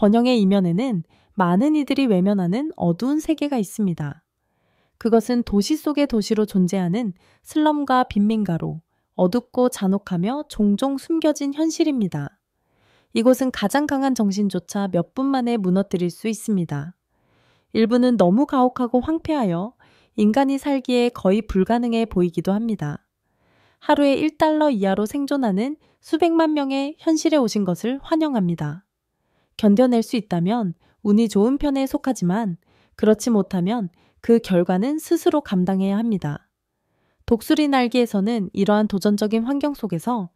번영의 이면에는 많은 이들이 외면하는 어두운 세계가 있습니다. 그것은 도시 속의 도시로 존재하는 슬럼과 빈민가로 어둡고 잔혹하며 종종 숨겨진 현실입니다. 이곳은 가장 강한 정신조차 몇 분 만에 무너뜨릴 수 있습니다. 일부는 너무 가혹하고 황폐하여 인간이 살기에 거의 불가능해 보이기도 합니다. 하루에 1달러 이하로 생존하는 수백만 명의 현실에 오신 것을 환영합니다. 견뎌낼 수 있다면 운이 좋은 편에 속하지만 그렇지 못하면 그 결과는 스스로 감당해야 합니다. 독수리 날개에서는 이러한 도전적인 환경 속에서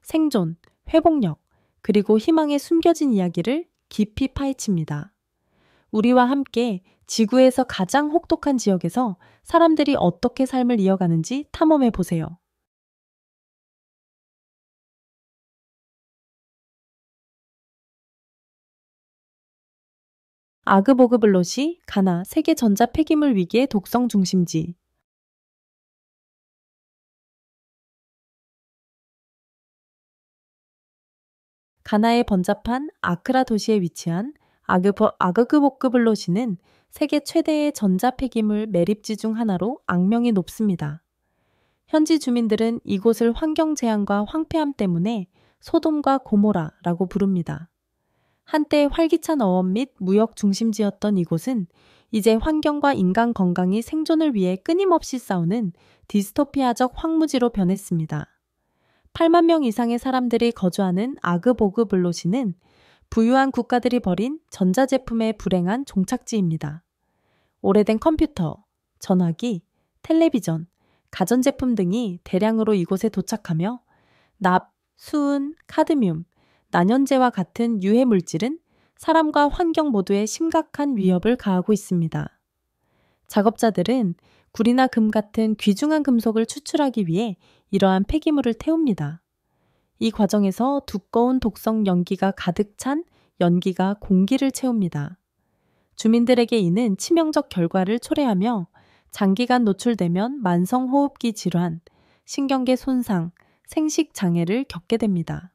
생존, 회복력, 그리고 희망의 숨겨진 이야기를 깊이 파헤칩니다. 우리와 함께 지구에서 가장 혹독한 지역에서 사람들이 어떻게 삶을 이어가는지 탐험해 보세요. 아그보그블롯이 가나 세계 전자 폐기물 위기의 독성 중심지. 가나의 번잡한 아크라 도시에 위치한 아그보그블롯이는 세계 최대의 전자 폐기물 매립지 중 하나로 악명이 높습니다. 현지 주민들은 이곳을 환경 재앙과 황폐함 때문에 소돔과 고모라라고 부릅니다. 한때 활기찬 어업 및 무역 중심지였던 이곳은 이제 환경과 인간 건강이 생존을 위해 끊임없이 싸우는 디스토피아적 황무지로 변했습니다. 8만 명 이상의 사람들이 거주하는 아그보그블로시는 부유한 국가들이 벌인 전자제품의 불행한 종착지입니다. 오래된 컴퓨터, 전화기, 텔레비전, 가전제품 등이 대량으로 이곳에 도착하며 납, 수은, 카드뮴, 난연제와 같은 유해 물질은 사람과 환경 모두에 심각한 위협을 가하고 있습니다. 작업자들은 구리나 금 같은 귀중한 금속을 추출하기 위해 이러한 폐기물을 태웁니다. 이 과정에서 두꺼운 독성 연기가 가득 찬 연기가 공기를 채웁니다. 주민들에게 이는 치명적 결과를 초래하며 장기간 노출되면 만성호흡기 질환, 신경계 손상, 생식 장애를 겪게 됩니다.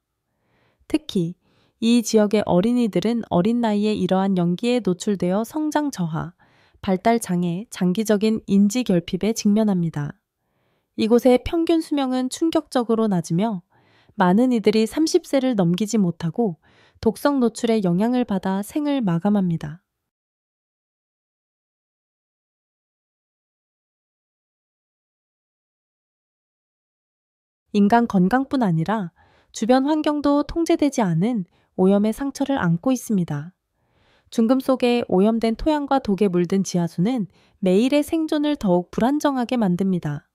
특히 이 지역의 어린이들은 어린 나이에 이러한 연기에 노출되어 성장 저하, 발달 장애, 장기적인 인지 결핍에 직면합니다. 이곳의 평균 수명은 충격적으로 낮으며 많은 이들이 30세를 넘기지 못하고 독성 노출의 영향을 받아 생을 마감합니다. 인간 건강뿐 아니라 주변 환경도 통제되지 않은 오염의 상처를 안고 있습니다. 중금 속에 오염된 토양과 독에 물든 지하수는 매일의 생존을 더욱 불안정하게 만듭니다.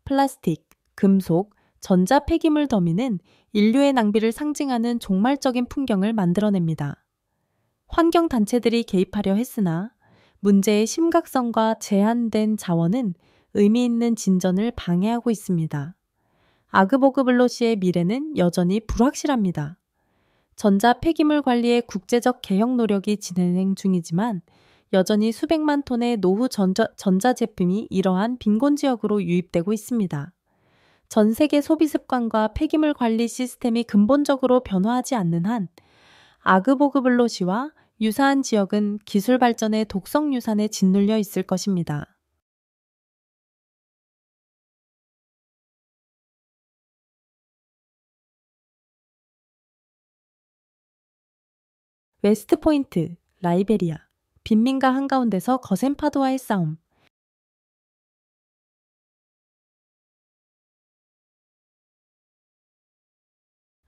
플라스틱, 금속, 전자 폐기물 더미는 인류의 낭비를 상징하는 종말적인 풍경을 만들어냅니다. 환경단체들이 개입하려 했으나 문제의 심각성과 제한된 자원은 의미 있는 진전을 방해하고 있습니다. 아그보그블로시의 미래는 여전히 불확실합니다. 전자 폐기물 관리의 국제적 개혁 노력이 진행 중이지만 여전히 수백만 톤의 노후 전자제품이 이러한 빈곤 지역으로 유입되고 있습니다. 전 세계 소비 습관과 폐기물 관리 시스템이 근본적으로 변화하지 않는 한 아그보그블로시와 유사한 지역은 기술 발전의 독성 유산에 짓눌려 있을 것입니다. 웨스트 포인트, 라이베리아, 빈민가 한가운데서 거센 파도와의 싸움.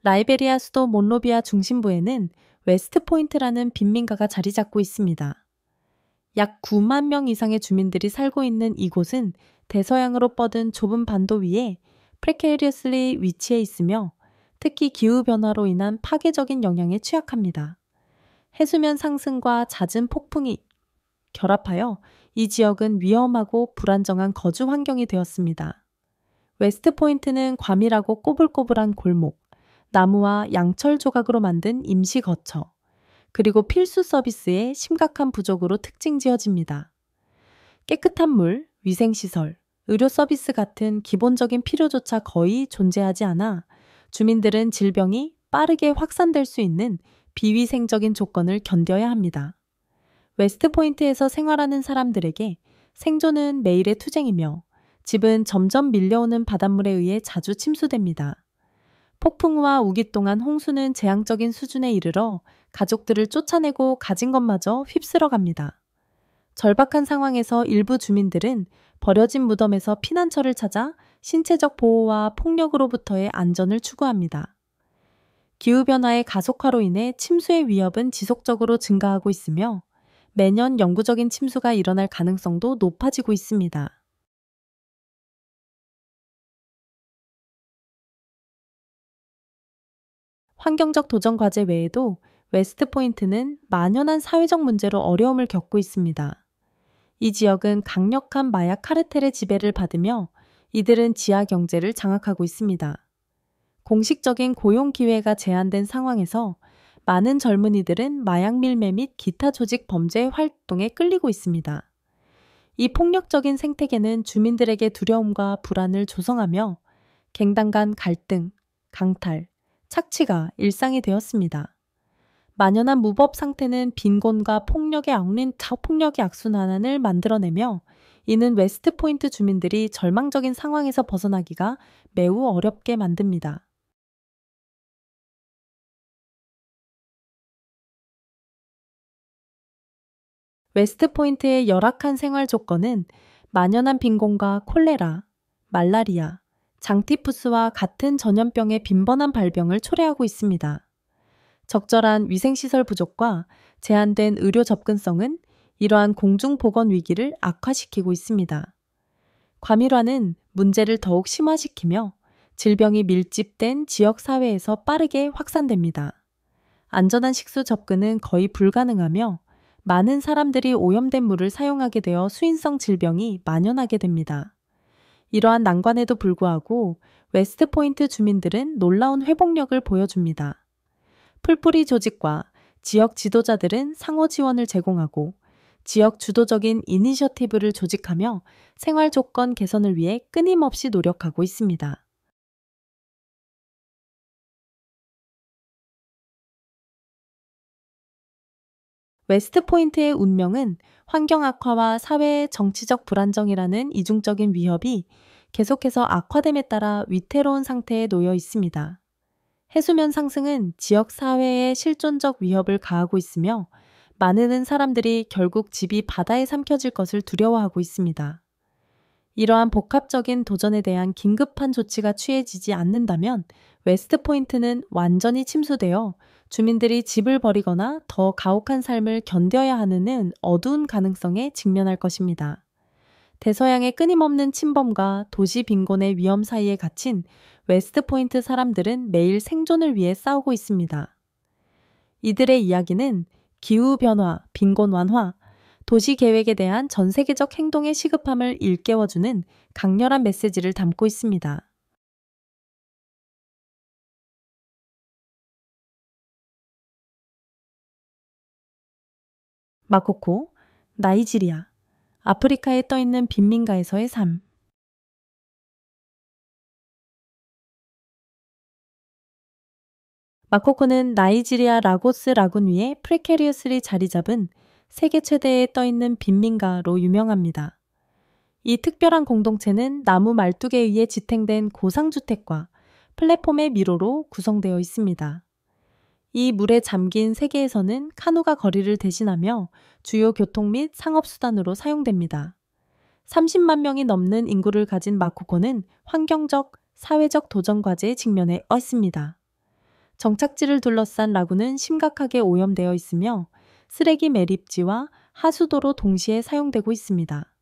라이베리아 수도 몬로비아 중심부에는 웨스트 포인트라는 빈민가가 자리 잡고 있습니다. 약 9만 명 이상의 주민들이 살고 있는 이곳은 대서양으로 뻗은 좁은 반도 위에 프레케리어슬리 위치해 있으며 특히 기후변화로 인한 파괴적인 영향에 취약합니다. 해수면 상승과 잦은 폭풍이 결합하여 이 지역은 위험하고 불안정한 거주 환경이 되었습니다. 웨스트 포인트는 과밀하고 꼬불꼬불한 골목, 나무와 양철 조각으로 만든 임시 거처, 그리고 필수 서비스의 심각한 부족으로 특징 지어집니다. 깨끗한 물, 위생시설, 의료 서비스 같은 기본적인 필요조차 거의 존재하지 않아 주민들은 질병이 빠르게 확산될 수 있는 비위생적인 조건을 견뎌야 합니다. 웨스트포인트에서 생활하는 사람들에게 생존은 매일의 투쟁이며 집은 점점 밀려오는 바닷물에 의해 자주 침수됩니다. 폭풍우와 우기 동안 홍수는 재앙적인 수준에 이르러 가족들을 쫓아내고 가진 것마저 휩쓸어 갑니다. 절박한 상황에서 일부 주민들은 버려진 무덤에서 피난처를 찾아 신체적 보호와 폭력으로부터의 안전을 추구합니다. 기후변화의 가속화로 인해 침수의 위협은 지속적으로 증가하고 있으며 매년 영구적인 침수가 일어날 가능성도 높아지고 있습니다. 환경적 도전 과제 외에도 웨스트포인트는 만연한 사회적 문제로 어려움을 겪고 있습니다. 이 지역은 강력한 마약 카르텔의 지배를 받으며 이들은 지하 경제를 장악하고 있습니다. 공식적인 고용 기회가 제한된 상황에서 많은 젊은이들은 마약 밀매 및 기타 조직 범죄 활동에 끌리고 있습니다. 이 폭력적인 생태계는 주민들에게 두려움과 불안을 조성하며 갱단 간 갈등, 강탈, 착취가 일상이 되었습니다. 만연한 무법 상태는 빈곤과 폭력의 악순환을 만들어내며 이는 웨스트포인트 주민들이 절망적인 상황에서 벗어나기가 매우 어렵게 만듭니다. 웨스트포인트의 열악한 생활 조건은 만연한 빈곤과 콜레라, 말라리아, 장티푸스와 같은 전염병의 빈번한 발병을 초래하고 있습니다. 적절한 위생시설 부족과 제한된 의료 접근성은 이러한 공중보건 위기를 악화시키고 있습니다. 과밀화는 문제를 더욱 심화시키며 질병이 밀집된 지역사회에서 빠르게 확산됩니다. 안전한 식수 접근은 거의 불가능하며 많은 사람들이 오염된 물을 사용하게 되어 수인성 질병이 만연하게 됩니다. 이러한 난관에도 불구하고 웨스트포인트 주민들은 놀라운 회복력을 보여줍니다. 풀뿌리 조직과 지역 지도자들은 상호 지원을 제공하고 지역 주도적인 이니셔티브를 조직하며 생활 조건 개선을 위해 끊임없이 노력하고 있습니다. 웨스트포인트의 운명은 환경 악화와 사회의 정치적 불안정이라는 이중적인 위협이 계속해서 악화됨에 따라 위태로운 상태에 놓여 있습니다. 해수면 상승은 지역 사회에 실존적 위협을 가하고 있으며 많은 사람들이 결국 집이 바다에 삼켜질 것을 두려워하고 있습니다. 이러한 복합적인 도전에 대한 긴급한 조치가 취해지지 않는다면 웨스트포인트는 완전히 침수되어 주민들이 집을 버리거나 더 가혹한 삶을 견뎌야 하는 어두운 가능성에 직면할 것입니다. 대서양의 끊임없는 침범과 도시 빈곤의 위험 사이에 갇힌 웨스트포인트 사람들은 매일 생존을 위해 싸우고 있습니다. 이들의 이야기는 기후변화, 빈곤 완화, 도시 계획에 대한 전 세계적 행동의 시급함을 일깨워주는 강렬한 메시지를 담고 있습니다. 마코코, 나이지리아, 아프리카에 떠있는 빈민가에서의 삶. 마코코는 나이지리아 라고스 라군 위에 프레케리어스리 자리 잡은 세계 최대의 떠있는 빈민가로 유명합니다. 이 특별한 공동체는 나무 12개에 의해 지탱된 고상주택과 플랫폼의 미로로 구성되어 있습니다. 이 물에 잠긴 세계에서는 카누가 거리를 대신하며 주요 교통 및 상업수단으로 사용됩니다. 30만 명이 넘는 인구를 가진 마코코는 환경적, 사회적 도전 과제에 직면해 있습니다. 정착지를 둘러싼 라군은 심각하게 오염되어 있으며 쓰레기 매립지와 하수도로 동시에 사용되고 있습니다.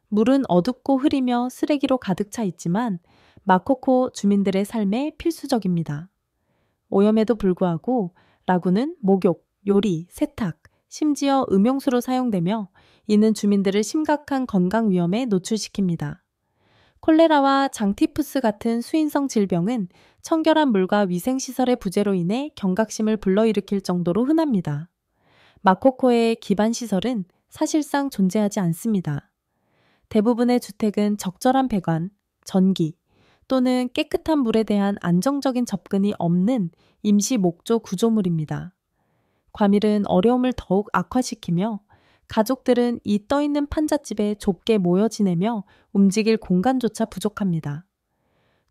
물은 어둡고 흐리며 쓰레기로 가득 차 있지만 마코코 주민들의 삶에 필수적입니다. 오염에도 불구하고 라군은 목욕, 요리, 세탁, 심지어 음용수로 사용되며 이는 주민들을 심각한 건강 위험에 노출시킵니다. 콜레라와 장티푸스 같은 수인성 질병은 청결한 물과 위생시설의 부재로 인해 경각심을 불러일으킬 정도로 흔합니다. 마코코의 기반 시설은 사실상 존재하지 않습니다. 대부분의 주택은 적절한 배관, 전기 또는 깨끗한 물에 대한 안정적인 접근이 없는 임시 목조 구조물입니다. 과밀은 어려움을 더욱 악화시키며 가족들은 이 떠있는 판잣집에 좁게 모여 지내며 움직일 공간조차 부족합니다.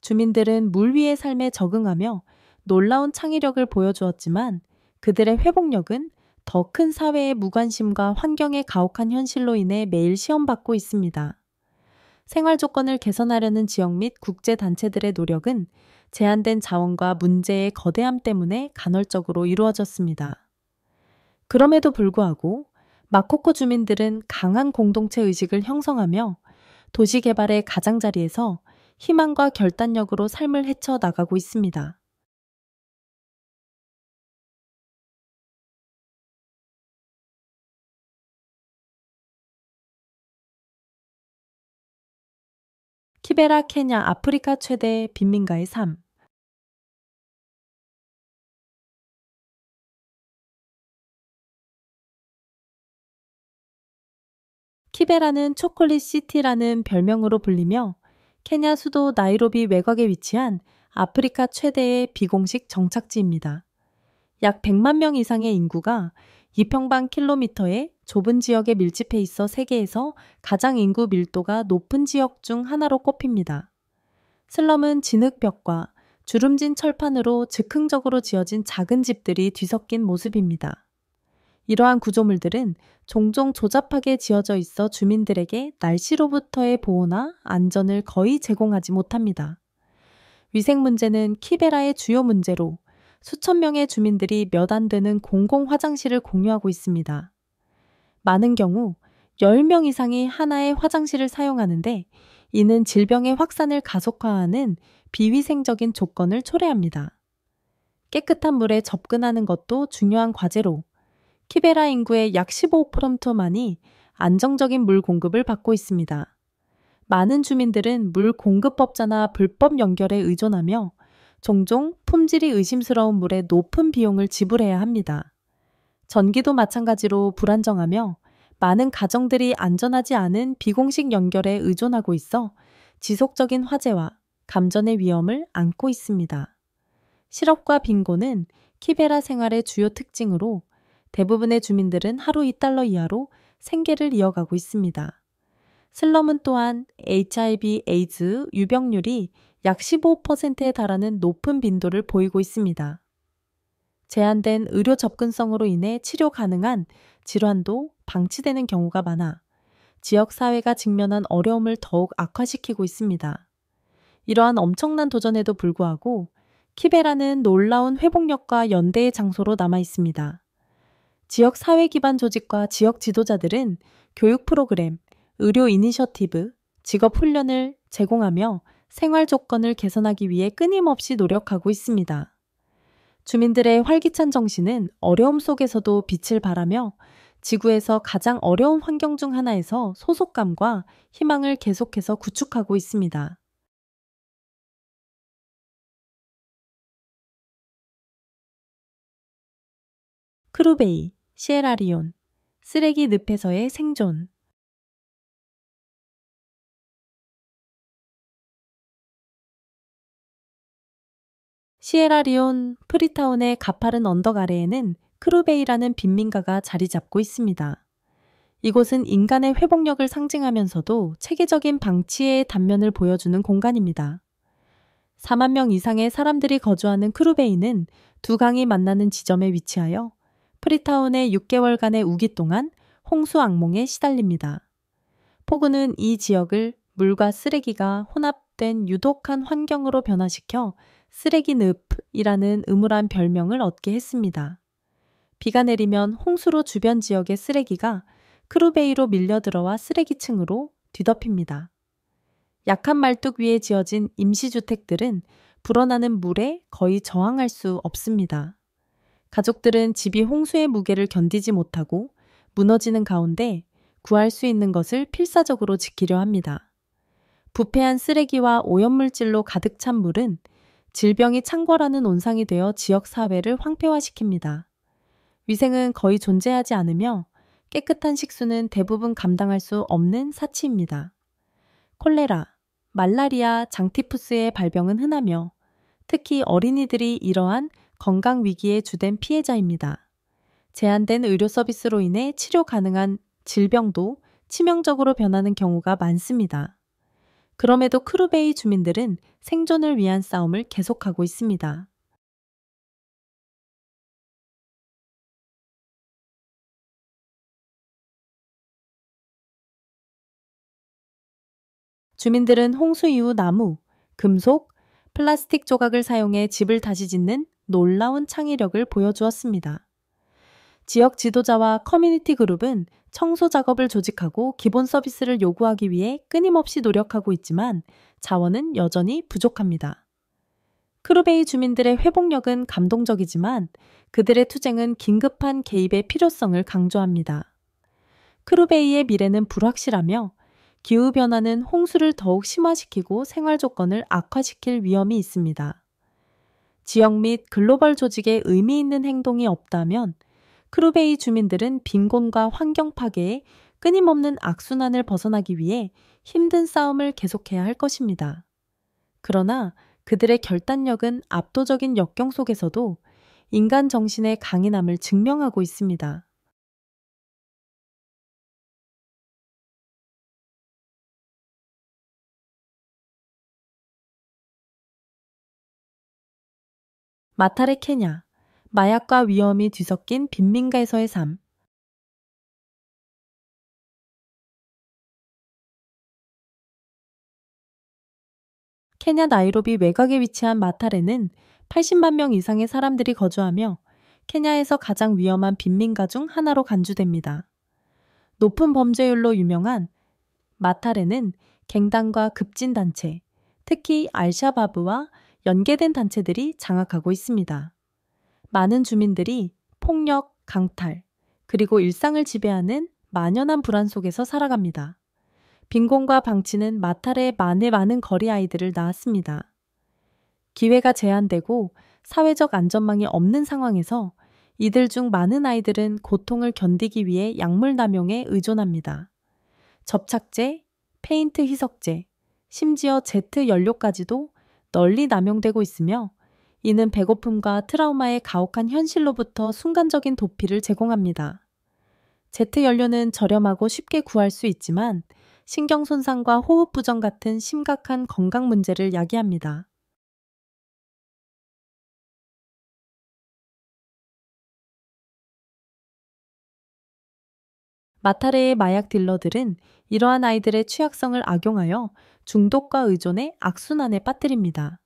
주민들은 물 위의 삶에 적응하며 놀라운 창의력을 보여주었지만 그들의 회복력은 더 큰 사회의 무관심과 환경의 가혹한 현실로 인해 매일 시험받고 있습니다. 생활 조건을 개선하려는 지역 및 국제 단체들의 노력은 제한된 자원과 문제의 거대함 때문에 간헐적으로 이루어졌습니다. 그럼에도 불구하고 마코코 주민들은 강한 공동체 의식을 형성하며 도시 개발의 가장자리에서 희망과 결단력으로 삶을 헤쳐나가고 있습니다. 키베라 케냐 아프리카 최대 빈민가의 삶. 키베라는 초콜릿 시티라는 별명으로 불리며 케냐 수도 나이로비 외곽에 위치한 아프리카 최대의 비공식 정착지입니다. 약 100만 명 이상의 인구가 2평방킬로미터의 좁은 지역에 밀집해 있어 세계에서 가장 인구 밀도가 높은 지역 중 하나로 꼽힙니다. 슬럼은 진흙벽과 주름진 철판으로 즉흥적으로 지어진 작은 집들이 뒤섞인 모습입니다. 이러한 구조물들은 종종 조잡하게 지어져 있어 주민들에게 날씨로부터의 보호나 안전을 거의 제공하지 못합니다. 위생 문제는 키베라의 주요 문제로 수천 명의 주민들이 몇 안 되는 공공 화장실을 공유하고 있습니다. 많은 경우 10명 이상이 하나의 화장실을 사용하는데 이는 질병의 확산을 가속화하는 비위생적인 조건을 초래합니다. 깨끗한 물에 접근하는 것도 중요한 과제로 키베라 인구의 약 15%만이 안정적인 물 공급을 받고 있습니다. 많은 주민들은 물 공급업자나 불법 연결에 의존하며 종종 품질이 의심스러운 물에 높은 비용을 지불해야 합니다. 전기도 마찬가지로 불안정하며 많은 가정들이 안전하지 않은 비공식 연결에 의존하고 있어 지속적인 화재와 감전의 위험을 안고 있습니다. 실업과 빈곤은 키베라 생활의 주요 특징으로 대부분의 주민들은 하루 2달러 이하로 생계를 이어가고 있습니다. 슬럼은 또한 HIV, 에이즈 유병률이 약 15%에 달하는 높은 빈도를 보이고 있습니다. 제한된 의료 접근성으로 인해 치료 가능한 질환도 방치되는 경우가 많아 지역 사회가 직면한 어려움을 더욱 악화시키고 있습니다. 이러한 엄청난 도전에도 불구하고 키베라는 놀라운 회복력과 연대의 장소로 남아 있습니다. 지역 사회 기반 조직과 지역 지도자들은 교육 프로그램, 의료 이니셔티브, 직업 훈련을 제공하며 생활 조건을 개선하기 위해 끊임없이 노력하고 있습니다. 주민들의 활기찬 정신은 어려움 속에서도 빛을 발하며 지구에서 가장 어려운 환경 중 하나에서 소속감과 희망을 계속해서 구축하고 있습니다. 크루베이, 시에라리온, 쓰레기 늪에서의 생존. 시에라리온 프리타운의 가파른 언덕 아래에는 크루베이라는 빈민가가 자리 잡고 있습니다. 이곳은 인간의 회복력을 상징하면서도 체계적인 방치의 단면을 보여주는 공간입니다. 4만 명 이상의 사람들이 거주하는 크루베이는 두 강이 만나는 지점에 위치하여 프리타운의 6개월간의 우기 동안 홍수 악몽에 시달립니다. 폭우는 이 지역을 물과 쓰레기가 혼합된 유독한 환경으로 변화시켜 쓰레기 늪이라는 음울한 별명을 얻게 했습니다. 비가 내리면 홍수로 주변 지역의 쓰레기가 크루베이로 밀려들어와 쓰레기층으로 뒤덮입니다. 약한 말뚝 위에 지어진 임시주택들은 불어나는 물에 거의 저항할 수 없습니다. 가족들은 집이 홍수의 무게를 견디지 못하고 무너지는 가운데 구할 수 있는 것을 필사적으로 지키려 합니다. 부패한 쓰레기와 오염물질로 가득 찬 물은 질병이 창궐하는 온상이 되어 지역 사회를 황폐화시킵니다. 위생은 거의 존재하지 않으며 깨끗한 식수는 대부분 감당할 수 없는 사치입니다. 콜레라, 말라리아, 장티푸스의 발병은 흔하며 특히 어린이들이 이러한 건강 위기의 주된 피해자입니다. 제한된 의료 서비스로 인해 치료 가능한 질병도 치명적으로 변하는 경우가 많습니다. 그럼에도 크루베이 주민들은 생존을 위한 싸움을 계속하고 있습니다. 주민들은 홍수 이후 나무, 금속, 플라스틱 조각을 사용해 집을 다시 짓는 놀라운 창의력을 보여주었습니다. 지역 지도자와 커뮤니티 그룹은 청소 작업을 조직하고 기본 서비스를 요구하기 위해 끊임없이 노력하고 있지만 자원은 여전히 부족합니다. 크루베이 주민들의 회복력은 감동적이지만 그들의 투쟁은 긴급한 개입의 필요성을 강조합니다. 크루베이의 미래는 불확실하며 기후변화는 홍수를 더욱 심화시키고 생활 조건을 악화시킬 위험이 있습니다. 지역 및 글로벌 조직에 의미 있는 행동이 없다면 크루베이 주민들은 빈곤과 환경 파괴에 끊임없는 악순환을 벗어나기 위해 힘든 싸움을 계속해야 할 것입니다. 그러나 그들의 결단력은 압도적인 역경 속에서도 인간 정신의 강인함을 증명하고 있습니다. 마타레 케냐, 마약과 위험이 뒤섞인 빈민가에서의 삶. 케냐 나이로비 외곽에 위치한 마타레는 80만 명 이상의 사람들이 거주하며 케냐에서 가장 위험한 빈민가 중 하나로 간주됩니다. 높은 범죄율로 유명한 마타레는 갱단과 급진단체, 특히 알샤바브와 연계된 단체들이 장악하고 있습니다. 많은 주민들이 폭력, 강탈, 그리고 일상을 지배하는 만연한 불안 속에서 살아갑니다. 빈곤과 방치는 마타레의 많은 거리 아이들을 낳았습니다. 기회가 제한되고 사회적 안전망이 없는 상황에서 이들 중 많은 아이들은 고통을 견디기 위해 약물 남용에 의존합니다. 접착제, 페인트 희석제, 심지어 제트 연료까지도 널리 남용되고 있으며 이는 배고픔과 트라우마의 가혹한 현실로부터 순간적인 도피를 제공합니다. 제트 연료는 저렴하고 쉽게 구할 수 있지만 신경 손상과 호흡 부정 같은 심각한 건강 문제를 야기합니다. 마타레의 마약 딜러들은 이러한 아이들의 취약성을 악용하여 중독과 의존의 악순환에 빠뜨립니다.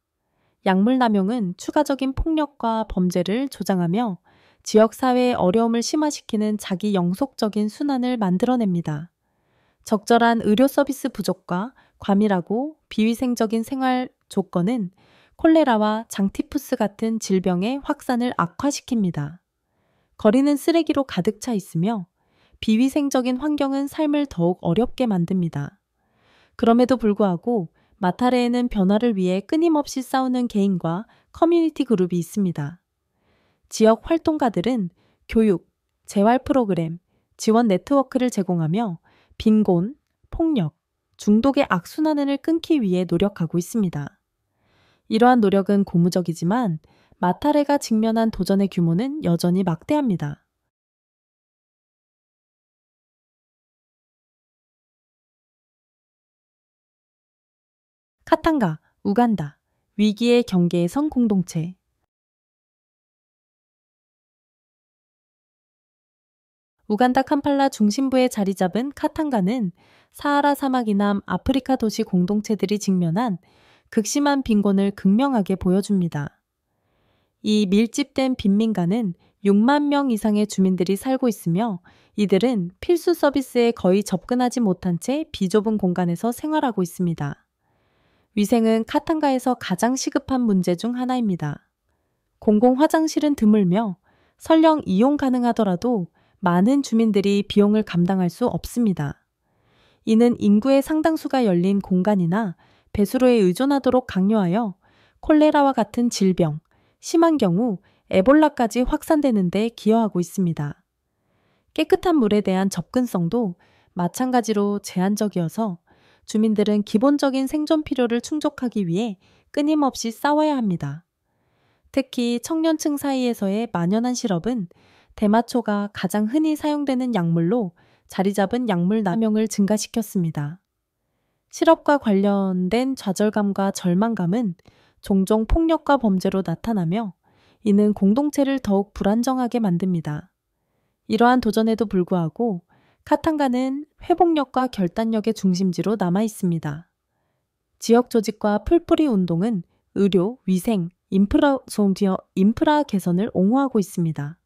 약물 남용은 추가적인 폭력과 범죄를 조장하며 지역 사회의 어려움을 심화시키는 자기 영속적인 순환을 만들어냅니다. 적절한 의료 서비스 부족과 과밀하고 비위생적인 생활 조건은 콜레라와 장티푸스 같은 질병의 확산을 악화시킵니다. 거리는 쓰레기로 가득 차 있으며 비위생적인 환경은 삶을 더욱 어렵게 만듭니다. 그럼에도 불구하고 마타레에는 변화를 위해 끊임없이 싸우는 개인과 커뮤니티 그룹이 있습니다. 지역 활동가들은 교육, 재활 프로그램, 지원 네트워크를 제공하며 빈곤, 폭력, 중독의 악순환을 끊기 위해 노력하고 있습니다. 이러한 노력은 고무적이지만 마타레가 직면한 도전의 규모는 여전히 막대합니다. 카탄가, 우간다, 위기의 경계의 성 공동체. 우간다 캄팔라 중심부에 자리 잡은 카탄가는 사하라 사막 이남 아프리카 도시 공동체들이 직면한 극심한 빈곤을 극명하게 보여줍니다. 이 밀집된 빈민가는 6만 명 이상의 주민들이 살고 있으며 이들은 필수 서비스에 거의 접근하지 못한 채 비좁은 공간에서 생활하고 있습니다. 위생은 카탄가에서 가장 시급한 문제 중 하나입니다. 공공 화장실은 드물며 설령 이용 가능하더라도 많은 주민들이 비용을 감당할 수 없습니다. 이는 인구의 상당수가 열린 공간이나 배수로에 의존하도록 강요하여 콜레라와 같은 질병, 심한 경우 에볼라까지 확산되는 데 기여하고 있습니다. 깨끗한 물에 대한 접근성도 마찬가지로 제한적이어서 주민들은 기본적인 생존 필요를 충족하기 위해 끊임없이 싸워야 합니다. 특히 청년층 사이에서의 만연한 실업은 대마초가 가장 흔히 사용되는 약물로 자리 잡은 약물 남용을 증가시켰습니다. 실업과 관련된 좌절감과 절망감은 종종 폭력과 범죄로 나타나며 이는 공동체를 더욱 불안정하게 만듭니다. 이러한 도전에도 불구하고 카탄가는 회복력과 결단력의 중심지로 남아 있습니다. 지역 조직과 풀뿌리 운동은 의료, 위생, 인프라 개선을 옹호하고 있습니다.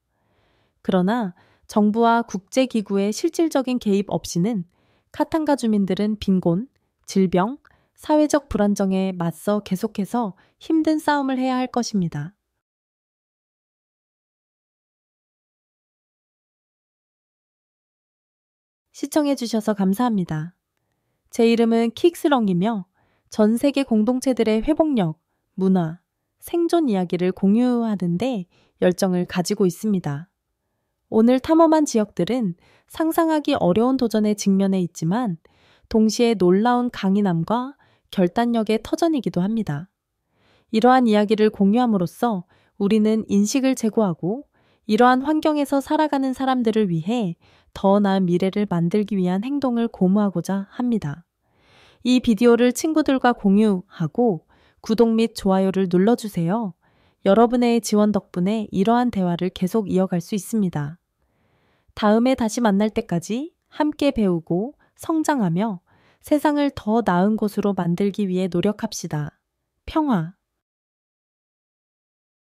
그러나 정부와 국제기구의 실질적인 개입 없이는 카탄가 주민들은 빈곤, 질병, 사회적 불안정에 맞서 계속해서 힘든 싸움을 해야 할 것입니다. 시청해주셔서 감사합니다. 제 이름은 킥스렁이며 전 세계 공동체들의 회복력, 문화, 생존 이야기를 공유하는데 열정을 가지고 있습니다. 오늘 탐험한 지역들은 상상하기 어려운 도전에 직면해 있지만 동시에 놀라운 강인함과 결단력의 터전이기도 합니다. 이러한 이야기를 공유함으로써 우리는 인식을 제고하고 이러한 환경에서 살아가는 사람들을 위해 더 나은 미래를 만들기 위한 행동을 고무하고자 합니다. 이 비디오를 친구들과 공유하고 구독 및 좋아요를 눌러주세요. 여러분의 지원 덕분에 이러한 대화를 계속 이어갈 수 있습니다. 다음에 다시 만날 때까지 함께 배우고 성장하며 세상을 더 나은 곳으로 만들기 위해 노력합시다. 평화.